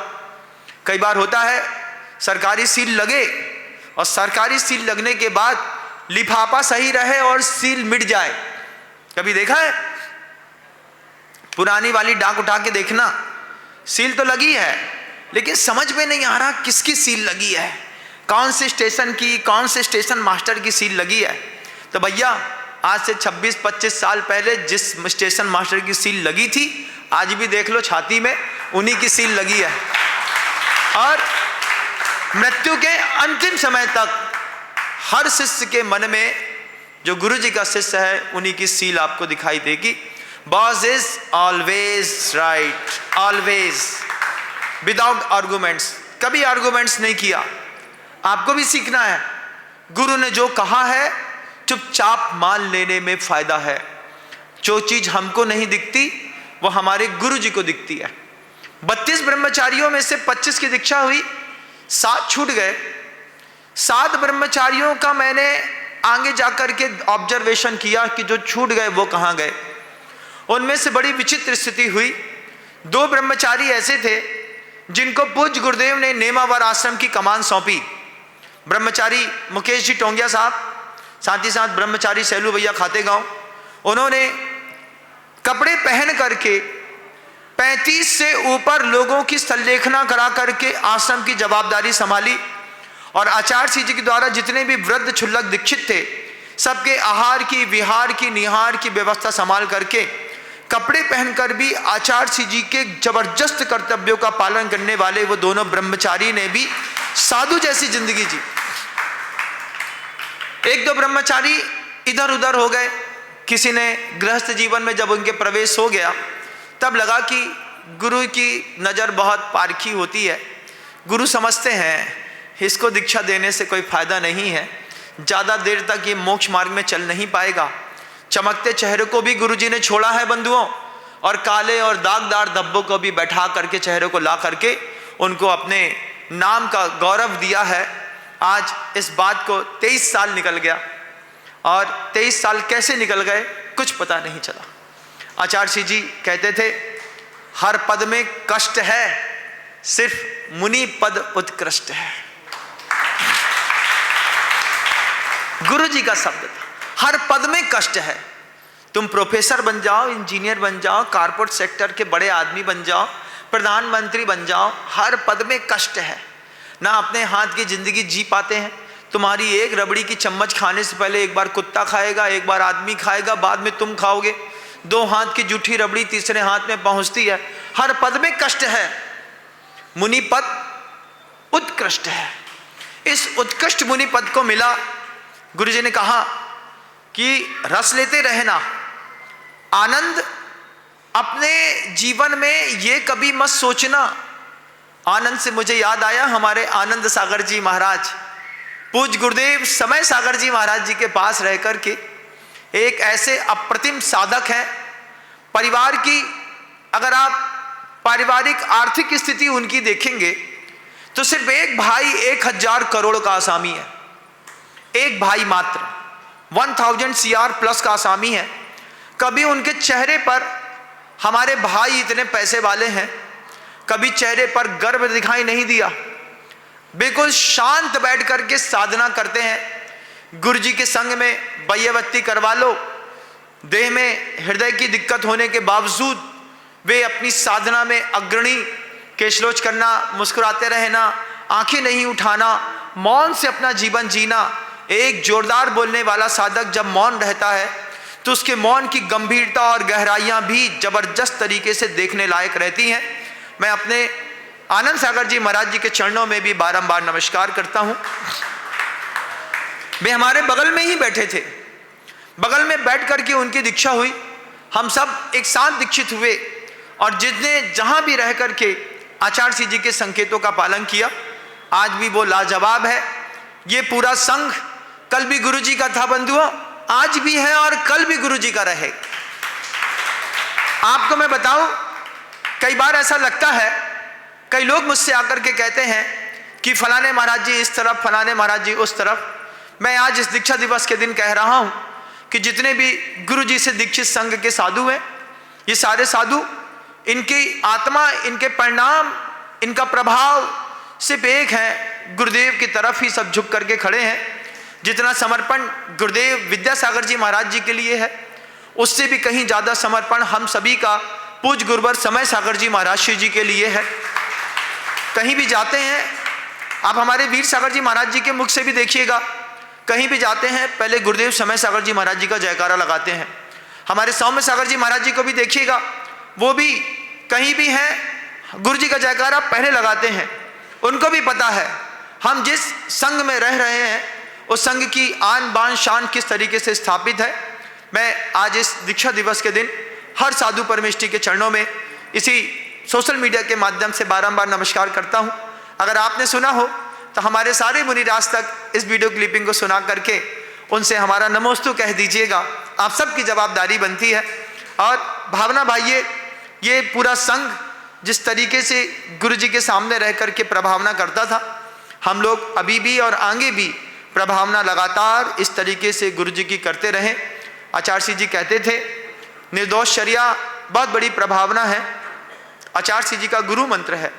[SPEAKER 1] कई बार होता है सरकारी सील लगे और सरकारी सील लगने के बाद लिफाफा सही रहे और सील मिट जाए। कभी देखा है? पुरानी वाली डाक उठा के देखना, सील तो लगी है लेकिन समझ में नहीं आ रहा किसकी सील लगी है, कौन से स्टेशन की, कौन से स्टेशन मास्टर की सील लगी है। तो भैया आज से 26-25 साल पहले जिस स्टेशन मास्टर की सील लगी थी, आज भी देख लो छाती में उन्हीं की सील लगी है। और मृत्यु के अंतिम समय तक हर शिष्य के मन में, जो गुरु जी का शिष्य है, उन्हीं की सील आपको दिखाई देगी। Boss is always right, always, without arguments. कभी आर्गूमेंट्स नहीं किया। आपको भी सीखना है, गुरु ने जो कहा है चुपचाप मान लेने में फायदा है। जो चीज हमको नहीं दिखती वो हमारे गुरु जी को दिखती है। 32 ब्रह्मचारियों में से 25 की दीक्षा हुई, 7 छूट गए। 7 ब्रह्मचारियों का मैंने आगे जाकर के ऑब्जर्वेशन किया कि जो छूट गए वो कहाँ गए। उनमें से बड़ी विचित्र स्थिति हुई। 2 ब्रह्मचारी ऐसे थे जिनको पूज्य गुरुदेव ने नेमावर आश्रम की कमान सौंपी। ब्रह्मचारी मुकेश जी टोंगिया साहब, साथ ही साथ ब्रह्मचारी सैलू भैया खाते गांव, उन्होंने कपड़े पहन करके 35 से ऊपर लोगों की संलेखना करा करके आश्रम की जवाबदारी संभाली और आचार्य श्री जी के द्वारा जितने भी वृद्ध क्षुल्लक दीक्षित थे सबके आहार की, विहार की, निहार की व्यवस्था संभाल करके कपड़े पहनकर भी आचार्य श्री जी के जबरदस्त कर्तव्यों का पालन करने वाले वो दोनों ब्रह्मचारी ने भी साधु जैसी जिंदगी जी। एक दो ब्रह्मचारी इधर उधर हो गए, किसी ने गृहस्थ जीवन में जब उनके प्रवेश हो गया तब लगा कि गुरु की नज़र बहुत पारखी होती है, गुरु समझते हैं इसको दीक्षा देने से कोई फायदा नहीं है, ज़्यादा देर तक ये मोक्ष मार्ग में चल नहीं पाएगा। चमकते चेहरे को भी गुरुजी ने छोड़ा है बंधुओं, और काले और दागदार धब्बों को भी बैठा करके चेहरे को ला करके उनको अपने नाम का गौरव दिया है। आज इस बात को 23 साल निकल गया और 23 साल कैसे निकल गए कुछ पता नहीं चला। आचार्य श्री जी कहते थे हर पद में कष्ट है, सिर्फ मुनि पद उत्कृष्ट है। गुरु जी का शब्द था, हर पद में कष्ट है। तुम प्रोफेसर बन जाओ, इंजीनियर बन जाओ, कारपोरेट सेक्टर के बड़े आदमी बन जाओ, प्रधानमंत्री बन जाओ, हर पद में कष्ट है। ना अपने हाथ की जिंदगी जी पाते हैं। तुम्हारी एक रबड़ी की चम्मच खाने से पहले एक बार कुत्ता खाएगा, एक बार आदमी खाएगा, बाद में तुम खाओगे। 2 हाथ की जूठी रबड़ी तीसरे हाथ में पहुंचती है। हर पद में कष्ट है, मुनि पद उत्कृष्ट है। इस उत्कृष्ट मुनि पद को मिला, गुरुजी ने कहा कि रस लेते रहना, आनंद अपने जीवन में ये कभी मत सोचना। आनंद से मुझे याद आया हमारे आनंद सागर जी महाराज, पूज्य गुरुदेव समय सागर जी महाराज जी के पास रह कर के एक ऐसे अप्रतिम साधक हैं। परिवार की अगर आप पारिवारिक आर्थिक स्थिति उनकी देखेंगे तो सिर्फ एक भाई 1000 करोड़ का आसामी है, एक भाई मात्र 1000 CR प्लस का आसामी है। कभी उनके चेहरे पर हमारे भाई इतने पैसे वाले हैं, कभी चेहरे पर गर्व दिखाई नहीं दिया। बिल्कुल शांत बैठ करके साधना करते हैं। गुरु जी के संग में बैयवत्ती करवा लो, देह में हृदय की दिक्कत होने के बावजूद वे अपनी साधना में अग्रणी, केशलोच करना, मुस्कुराते रहना, आंखें नहीं उठाना, मौन से अपना जीवन जीना। एक जोरदार बोलने वाला साधक जब मौन रहता है तो उसके मौन की गंभीरता और गहराइयां भी जबरदस्त तरीके से देखने लायक रहती हैं। मैं अपने आनंद सागर जी महाराज जी के चरणों में भी बारंबार नमस्कार करता हूं। वे हमारे बगल में ही बैठे थे, बगल में बैठ करके उनकी दीक्षा हुई। हम सब एक साथ दीक्षित हुए और जिसने जहां भी रह करके आचार्य श्री जी के संकेतों का पालन किया, आज भी वो लाजवाब है। ये पूरा संघ कल भी गुरु जी का था बंधुओं, आज भी है और कल भी गुरु जी का रहे। आपको मैं बताऊं, कई बार ऐसा लगता है, कई लोग मुझसे आकर के कहते हैं कि फलाने महाराज जी इस तरफ, फलाने महाराज जी उस तरफ। मैं आज इस दीक्षा दिवस के दिन कह रहा हूं कि जितने भी गुरु जी से दीक्षित संघ के साधु हैं, ये सारे साधु, इनकी आत्मा, इनके परिणाम, इनका प्रभाव सिर्फ एक है, गुरुदेव की तरफ ही सब झुक करके खड़े हैं। जितना समर्पण गुरुदेव विद्यासागर जी महाराज जी के लिए है, उससे भी कहीं ज्यादा समर्पण हम सभी का पूज्य गुरुवर समय सागर जी महाराज श्री जी के लिए है। कहीं भी जाते हैं आप, हमारे वीर सागर जी महाराज जी के मुख से भी देखिएगा, कहीं भी जाते हैं पहले गुरुदेव समय सागर जी महाराज जी का जयकारा लगाते हैं। हमारे सौम्य सागर जी महाराज जी को भी देखिएगा, वो भी कहीं भी हैं गुरु जी का जयकारा पहले लगाते हैं। उनको भी पता है हम जिस संघ में रह रहे हैं उस संघ की आन बान शान किस तरीके से स्थापित है। मैं आज इस दीक्षा दिवस के दिन हर साधु परमेष्ठी के चरणों में इसी सोशल मीडिया के माध्यम से बारंबार नमस्कार करता हूं। अगर आपने सुना हो तो हमारे सारे मुनिराज तक इस वीडियो क्लिपिंग को सुना करके उनसे हमारा नमोस्तु कह दीजिएगा। आप सबकी जवाबदारी बनती है। और भावना भाइये, ये पूरा संघ जिस तरीके से गुरु जी के सामने रह करके प्रभावना करता था, हम लोग अभी भी और आगे भी प्रभावना लगातार इस तरीके से गुरु जी की करते रहें। आचार्य श्री जी कहते थे निर्दोष चर्या बहुत बड़ी प्रभावना है, आचार्य श्री जी का गुरु मंत्र है।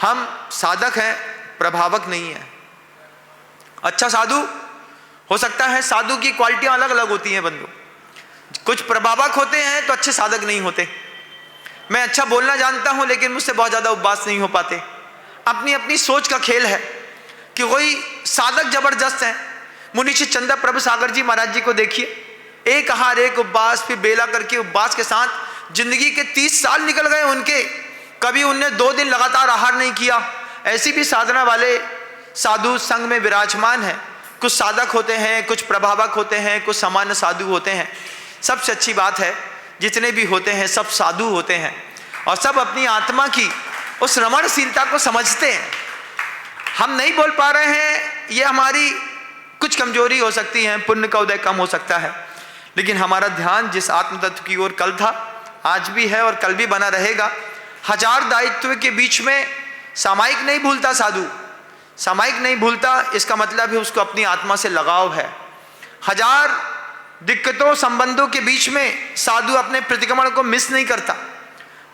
[SPEAKER 1] हम साधक हैं, प्रभावक नहीं है। अच्छा साधु हो सकता है, साधु की क्वालिटियां अलग अलग होती हैं बंधु। कुछ प्रभावक होते हैं तो अच्छे साधक नहीं होते, मैं अच्छा बोलना जानता हूं लेकिन मुझसे बहुत ज़्यादा उपवास नहीं हो पाते। अपनी अपनी सोच का खेल है कि कोई साधक जबरदस्त है। मुनीश्री चंदा प्रभु सागर जी महाराज जी को देखिए, एक आहार एक उपवास, फिर बेला करके उपवास के साथ जिंदगी के 30 साल निकल गए उनके। कभी उनने 2 दिन लगातार आहार नहीं किया। ऐसी भी साधना वाले साधु संघ में विराजमान है। कुछ साधक होते हैं, कुछ प्रभावक होते हैं, कुछ सामान्य साधु होते हैं। सबसे अच्छी बात है जितने भी होते हैं सब साधु होते हैं और सब अपनी आत्मा की उस रमणशीलता को समझते हैं। हम नहीं बोल पा रहे हैं, ये हमारी कुछ कमजोरी हो सकती है, पुण्य का उदय कम हो सकता है, लेकिन हमारा ध्यान जिस आत्म तत्व की ओर कल था, आज भी है और कल भी बना रहेगा। हजार दायित्व के बीच में सामायिक नहीं भूलता साधु, सामायिक नहीं भूलता, इसका मतलब है उसको अपनी आत्मा से लगाव है। हजार दिक्कतों संबंधों के बीच में साधु अपने प्रतिक्रमण को मिस नहीं करता।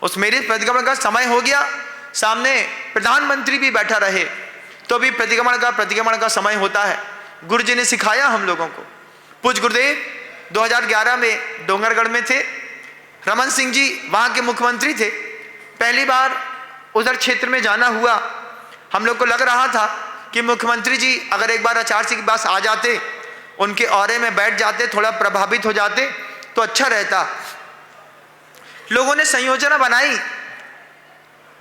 [SPEAKER 1] उस मेरे प्रतिक्रमण का समय हो गया, सामने प्रधानमंत्री भी बैठा रहे तो भी प्रतिक्रमण का समय होता है। गुरु जी ने सिखाया हम लोगों को। पूज्य गुरुदेव 2011 में डोंगरगढ़ में थे। रमन सिंह जी वहाँ के मुख्यमंत्री थे। पहली बार उधर क्षेत्र में जाना हुआ। हम लोग को लग रहा था कि मुख्यमंत्री जी अगर एक बार आचार्य जी के पास आ जाते, उनके औरे में बैठ जाते, थोड़ा प्रभावित हो जाते तो अच्छा रहता। लोगों ने संयोजना बनाई,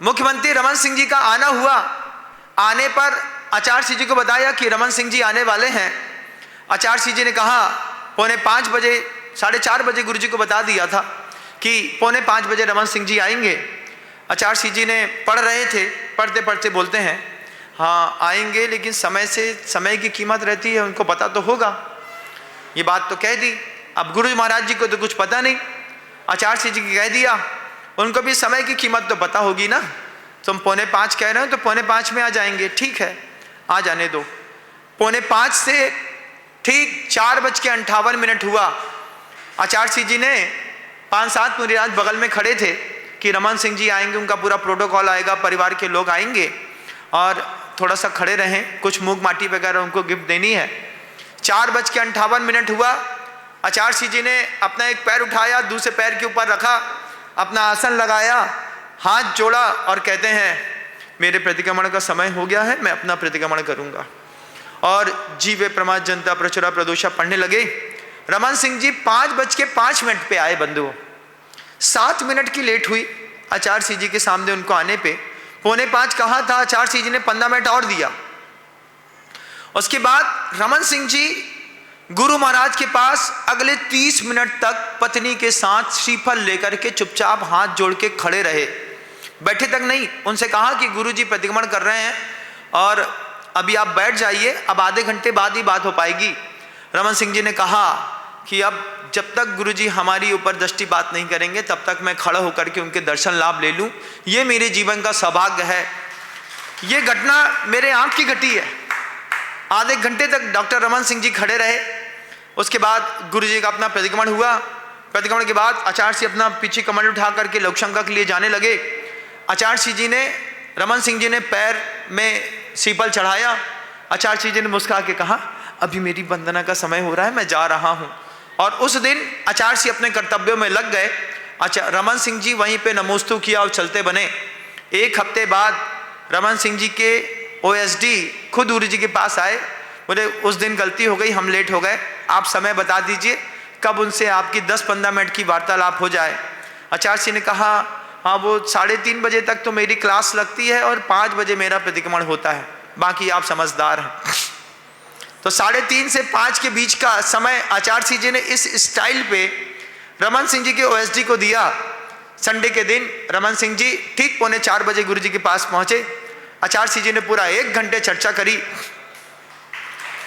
[SPEAKER 1] मुख्यमंत्री रमन सिंह जी का आना हुआ। आने पर आचार्य सिंह जी को बताया कि रमन सिंह जी आने वाले हैं। आचार्य सिंह जी ने कहा 4:45 बजे, 4:30 बजे गुरु जी को बता दिया था कि 4:45 बजे रमन सिंह जी आएंगे। आचार्य सिंह जी ने पढ़ रहे थे, पढ़ते पढ़ते बोलते हैं हाँ आएंगे, लेकिन समय की कीमत रहती है, उनको पता तो होगा। ये बात तो कह दी। अब गुरु महाराज जी को तो कुछ पता नहीं, आचार्य सिंह जी को कह दिया, उनको भी समय की कीमत तो पता होगी ना। तुम 4:45 कह रहे हो तो 4:45 में आ जाएंगे, ठीक है आ जाने दो। 4:45 से ठीक 4:58 हुआ। आचार्य सिंह जी ने 5-7 मुरीराज बगल में खड़े थे कि रमन सिंह जी आएंगे, उनका पूरा प्रोटोकॉल आएगा, परिवार के लोग आएंगे और थोड़ा सा खड़े रहें, कुछ मूंग माटी वगैरह उनको गिफ्ट देनी है। 4:58 हुआ। आचार्य सिंह जी ने अपना एक पैर उठाया, दूसरे पैर के ऊपर रखा, अपना आसन लगाया, हाथ जोड़ा और कहते हैं मेरे प्रतिक्रमण का समय हो गया है, मैं अपना प्रतिक्रमण करूंगा। और जीवे प्रमाद जनता प्रचुरा प्रदोषा पढ़ने लगे। रमन सिंह जी 5:05 पे आए बंधुओं। 7 मिनट की लेट हुई आचार्य सिंह जी के सामने उनको आने पे। 4:45 कहा था, आचार्य सिंह जी ने 15 मिनट और दिया। उसके बाद रमन सिंह जी गुरु महाराज के पास अगले 30 मिनट तक पत्नी के साथ श्रीफल लेकर के चुपचाप हाथ जोड़ के खड़े रहे, बैठे तक नहीं। उनसे कहा कि गुरु जी प्रतिक्रमण कर रहे हैं और अभी आप बैठ जाइए, अब आधे घंटे बाद ही बात हो पाएगी। रमन सिंह जी ने कहा कि अब जब तक गुरु जी हमारी ऊपर दृष्टि बात नहीं करेंगे तब तक मैं खड़ा होकर के उनके दर्शन लाभ ले लूं, ये मेरे जीवन का सौभाग्य है। ये घटना मेरे आंख की घटी है। आधे घंटे तक डॉक्टर रमन सिंह जी खड़े रहे। उसके बाद गुरु जी का अपना प्रतिक्रमण हुआ। प्रतिक्रमण के बाद आचार्य सिंह अपना पीछे कमंडल उठा करके लोकशंका के लिए जाने लगे। आचार्य सिंह जी ने, रमन सिंह जी ने पैर में श्रीफल चढ़ाया। आचार्य सिंह जी ने मुस्कुरा के कहा अभी मेरी वंदना का समय हो रहा है, मैं जा रहा हूं। और उस दिन आचार्य सिंह अपने कर्तव्यों में लग गए। रमन सिंह जी वहीं पे नमोस्तु किया और चलते बने। 1 हफ्ते बाद रमन सिंह जी के OSD खुद गुरु जी के पास आए, बोले उस दिन गलती हो गई, हम लेट हो गए, आप समय बता दीजिए कब उनसे आपकी 10-15 मिनट की वार्तालाप हो जाए। आचार्य सिंह ने कहा हाँ वो 3:30 बजे तक तो मेरी क्लास लगती है और 5 बजे मेरा प्रतिक्रमण होता है, बाकी आप समझदार हैं। तो 3:30 से 5 के बीच का समय आचार्य सिंह जी ने इस स्टाइल पे रमन सिंह जी के OSD को दिया। संडे के दिन रमन सिंह जी ठीक 3:45 बजे गुरु जी के पास पहुंचे। आचार्य सिंह जी ने पूरा 1 घंटे चर्चा करी।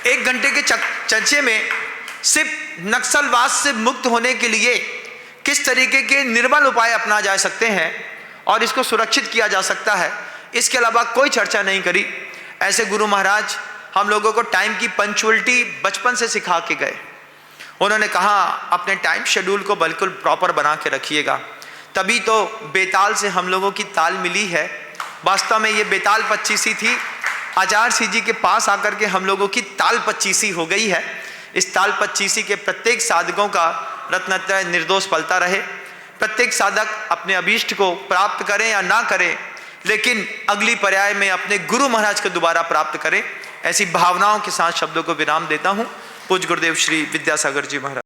[SPEAKER 1] 1 घंटे के चर्चे में सिर्फ नक्सलवाद से मुक्त होने के लिए किस तरीके के निर्बल उपाय अपना जा सकते हैं और इसको सुरक्षित किया जा सकता है, इसके अलावा कोई चर्चा नहीं करी। ऐसे गुरु महाराज हम लोगों को टाइम की पंक्चुअलिटी बचपन से सिखा के गए। उन्होंने कहा अपने टाइम शेड्यूल को बिल्कुल प्रॉपर बना के रखिएगा, तभी तो बेताल से हम लोगों की ताल मिली है। वास्तव में ये बेताल 25सी थी, आचार्य सिंह जी के पास आकर के हम लोगों की ताल 25सी हो गई है। इस ताल 25सी के प्रत्येक साधकों का रत्नत्रय निर्दोष पलता रहे। प्रत्येक साधक अपने अभीष्ट को प्राप्त करें या ना करें, लेकिन अगली पर्याय में अपने गुरु महाराज को दोबारा प्राप्त करें। ऐसी भावनाओं के साथ शब्दों को विराम देता हूं। पूज्य गुरुदेव श्री विद्यासागर जी महाराज।